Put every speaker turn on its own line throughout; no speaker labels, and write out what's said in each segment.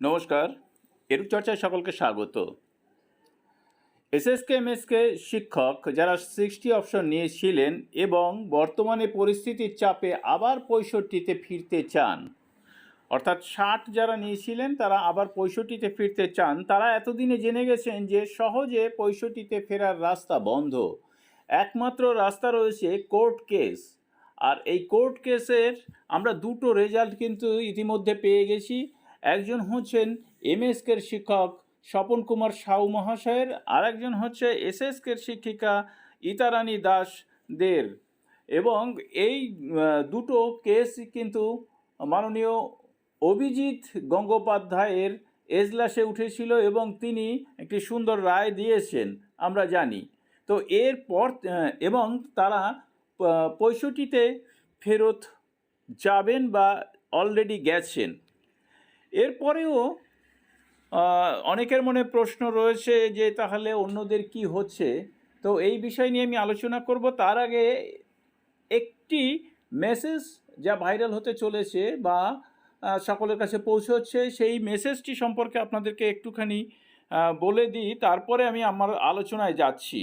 নমস্কার, এডুচর্চায় সকলকে স্বাগত। এসএসকেএমএসকে শিক্ষক যারা 60 অপশন নিয়েছিলেন এবং বর্তমানে পরিস্থিতির চাপে আবার 65-তে ফিরতে চান, অর্থাৎ 60 যারা নিয়েছিলেন তারা আবার 65-তে ফিরতে চান, তারা এতদিনে জেনে গেছেন যে সহজে 65-তে ফেরার রাস্তা বন্ধ। একমাত্র রাস্তা রয়েছে কোর্ট কেস। আর এই কোর্ট কেসের আমরা দুটো রেজাল্ট কিন্তু ইতিমধ্যে পেয়ে গেছি। একজন হচ্ছেন এমএসকের শিক্ষক স্বপন কুমার সাউ মহাশয়ের, আর একজন হচ্ছে এসএসকের শিক্ষিকা ইতারানী দাসদের। এবং এই দুটো কেস কিন্তু মাননীয় অভিজিৎ গঙ্গোপাধ্যায়ের এজলাসে উঠেছিল এবং তিনি একটি সুন্দর রায় দিয়েছেন আমরা জানি। তো এরপর এবং তারা 65-তে ফেরত যাবেন বা অলরেডি গেছেন। এরপরেও অনেকের মনে প্রশ্ন রয়েছে যে তাহলে অন্যদের কি হচ্ছে। তো এই বিষয় নিয়ে আমি আলোচনা করব। তার আগে একটি মেসেজ যা ভাইরাল হতে চলেছে বা সকলের কাছে পৌঁছচ্ছে, সেই মেসেজটি সম্পর্কে আপনাদেরকে একটুখানি বলে দিই, তারপরে আমি আমার আলোচনায় যাচ্ছি।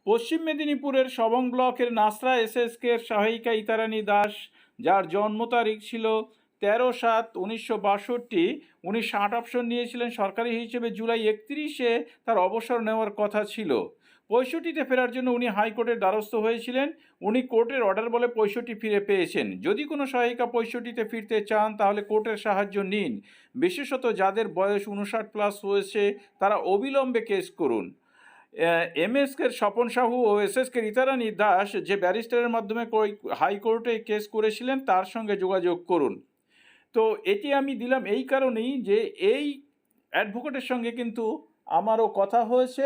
পশ্চিম মেদিনীপুরের সবং ব্লকের নাসরা এসএসকে সহায়িকা ইতারানী দাস, যার জন্ম তারিখ ছিল 13/7/1962, উনি 60 অপশন নিয়েছিলেন। সরকারি হিসেবে জুলাই 31-এ তার অবসর নেওয়ার কথা ছিল। 65-তে ফেরার জন্য উনি হাইকোর্টের দ্বারস্থ হয়েছিলেন। উনি কোর্টের অর্ডার বলে 65 ফিরে পেয়েছেন। যদি কোনো সহায়িকা 65-তে ফিরতে চান তাহলে কোর্টের সাহায্য নিন। বিশেষত যাদের বয়স 59+ হয়েছে তারা অবিলম্বে কেস করুন। এমএসকের স্বপন সাহু ও এসএসকে ইতারানী দাস যে ব্যারিস্টারের মাধ্যমে হাইকোর্টে কেস করেছিলেন তার সঙ্গে যোগাযোগ করুন। তো এটি আমি দিলাম এই কারণেই যে এই অ্যাডভোকেটের সঙ্গে কিন্তু আমারও কথা হয়েছে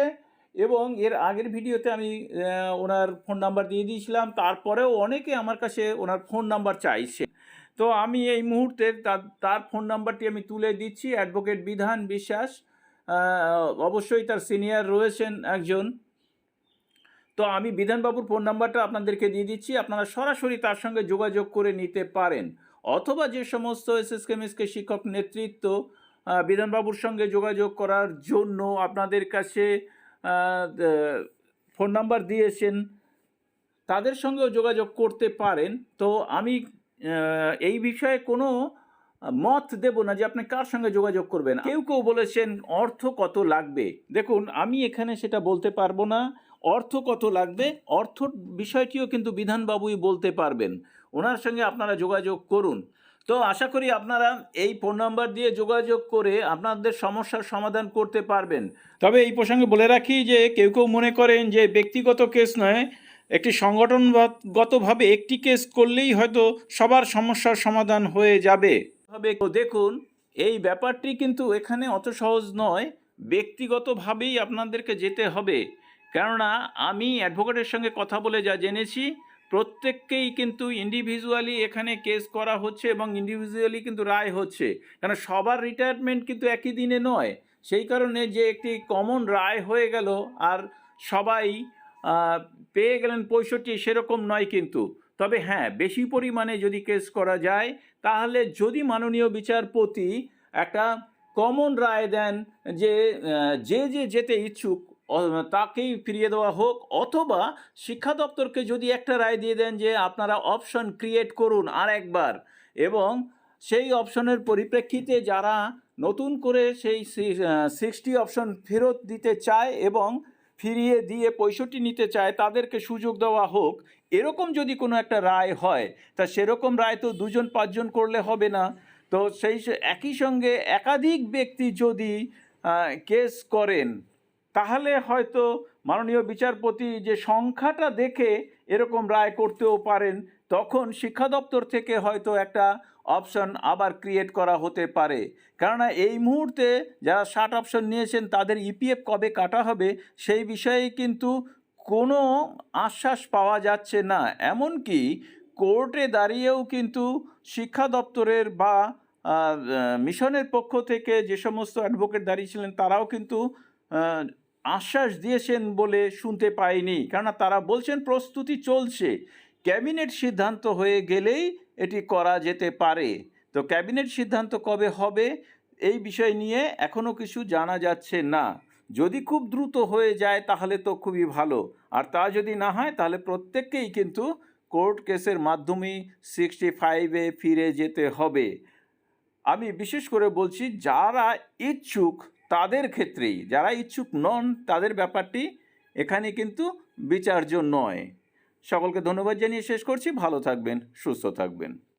এবং এর আগের ভিডিওতে আমি ওনার ফোন নাম্বার দিয়ে দিয়েছিলাম। তারপরেও অনেকে আমার কাছে ওনার ফোন নাম্বার চাইছে। তো আমি এই মুহূর্তে তার ফোন নাম্বারটি আমি তুলে দিচ্ছি। অ্যাডভোকেট বিধান বিশ্বাস, অবশ্যই তার সিনিয়র রয়েছেন একজন। তো আমি বিধানবাবুর ফোন নাম্বারটা আপনাদেরকে দিয়ে দিচ্ছি, আপনারা সরাসরি তার সঙ্গে যোগাযোগ করে নিতে পারেন। অথবা যে সমস্ত এসএসকেএমএসকে শিক্ষক নেতৃত্ব বিধানবাবুর সঙ্গে যোগাযোগ করার জন্য আপনাদের কাছে ফোন নাম্বার দিয়েছেন, তাদের সঙ্গেও যোগাযোগ করতে পারেন। তো আমি এই বিষয়ে কোনো মত দেব না যে আপনি কার সঙ্গে যোগাযোগ করবেন। কেউ কেউ বলেছেন অর্থ কত লাগবে। দেখুন, আমি এখানে সেটা বলতে পারবো না অর্থ কত লাগবে। অর্থ বিষয়টিও কিন্তু বিধানবাবুই বলতে পারবেন। ওনার সঙ্গে আপনারা যোগাযোগ করুন। তো আশা করি আপনারা এই ফোন নাম্বার দিয়ে যোগাযোগ করে আপনাদের সমস্যার সমাধান করতে পারবেন। তবে এই প্রসঙ্গে বলে রাখি যে কেউ কেউ মনে করেন যে ব্যক্তিগত কেস নয়, একটি সংগঠনগতভাবে একটি কেস করলেই হয়তো সবার সমস্যার সমাধান হয়ে যাবে। দেখুন, এই ব্যাপারটি কিন্তু এখানে অত সহজ নয়। ব্যক্তিগতভাবেই আপনাদেরকে যেতে হবে। কেননা আমি অ্যাডভোকেটের সঙ্গে কথা বলে যা জেনেছি, প্রত্যেককেই কিন্তু ইন্ডিভিজুয়ালি এখানে কেস করা হচ্ছে এবং ইন্ডিভিজুয়ালি কিন্তু রায় হচ্ছে। কারণ সবার রিটায়ারমেন্ট কিন্তু একই দিনে নয়। সেই কারণে যে একটি কমন রায় হয়ে গেল আর সবাই পেয়ে গেলেন 65, সেরকম নয় কিন্তু। তবে হ্যাঁ, বেশি পরিমাণে যদি কেস করা যায় তাহলে যদি মাননীয় বিচারপতি একটা কমন রায় দেন যে যে যেতে ইচ্ছুক তাকেই ফিরিয়ে দেওয়া হোক, অথবা শিক্ষা দপ্তরকে যদি একটা রায় দিয়ে দেন যে আপনারা অপশন ক্রিয়েট করুন আর একবার, এবং সেই অপশনের পরিপ্রেক্ষিতে যারা নতুন করে সেই 60 অপশন ফেরত দিতে চায় এবং ফিরিয়ে দিয়ে 65 নিতে চায় তাদেরকে সুযোগ দেওয়া হোক। এরকম যদি কোনো একটা রায় হয়, তা সেরকম রায় তো 2-5 করলে হবে না। তো সেই একই সঙ্গে একাধিক ব্যক্তি যদি কেস করেন তাহলে হয়তো মাননীয় বিচারপতি যে সংখ্যাটা দেখে এরকম রায় করতেও পারেন। তখন শিক্ষা দপ্তর থেকে হয়তো একটা অপশন আবার ক্রিয়েট করা হতে পারে। কেননা এই মুহূর্তে যারা 60 অপশন নিয়েছেন তাদের ইপিএফ কবে কাটা হবে সেই বিষয়ে কিন্তু কোনো আশ্বাস পাওয়া যাচ্ছে না। এমনকি কোর্টে দাঁড়িয়েও কিন্তু শিক্ষা দপ্তরের বা মিশনের পক্ষ থেকে যে সমস্ত অ্যাডভোকেট দাঁড়িয়েছিলেন তারাও কিন্তু আশ্বাস দিয়েছেন বলে শুনতে পাইনি। কেননা তারা বলছেন প্রস্তুতি চলছে, ক্যাবিনেট সিদ্ধান্ত হয়ে গেলেই এটি করা যেতে পারে। তো ক্যাবিনেট সিদ্ধান্ত কবে হবে এই বিষয় নিয়ে এখনও কিছু জানা যাচ্ছে না। যদি খুব দ্রুত হয়ে যায় তাহলে তো খুবই ভালো, আর তা যদি না হয় তাহলে প্রত্যেককেই কিন্তু কোর্ট কেসের মাধ্যমেই 65-এ ফিরে যেতে হবে। আমি বিশেষ করে বলছি যারা ইচ্ছুক তাদের ক্ষেত্রেই, যারা ইচ্ছুক নন তাদের ব্যাপারটি এখানে কিন্তু বিচার্য নয়। সকলকে ধন্যবাদ জানিয়ে শেষ করছি। ভালো থাকবেন, সুস্থ থাকবেন।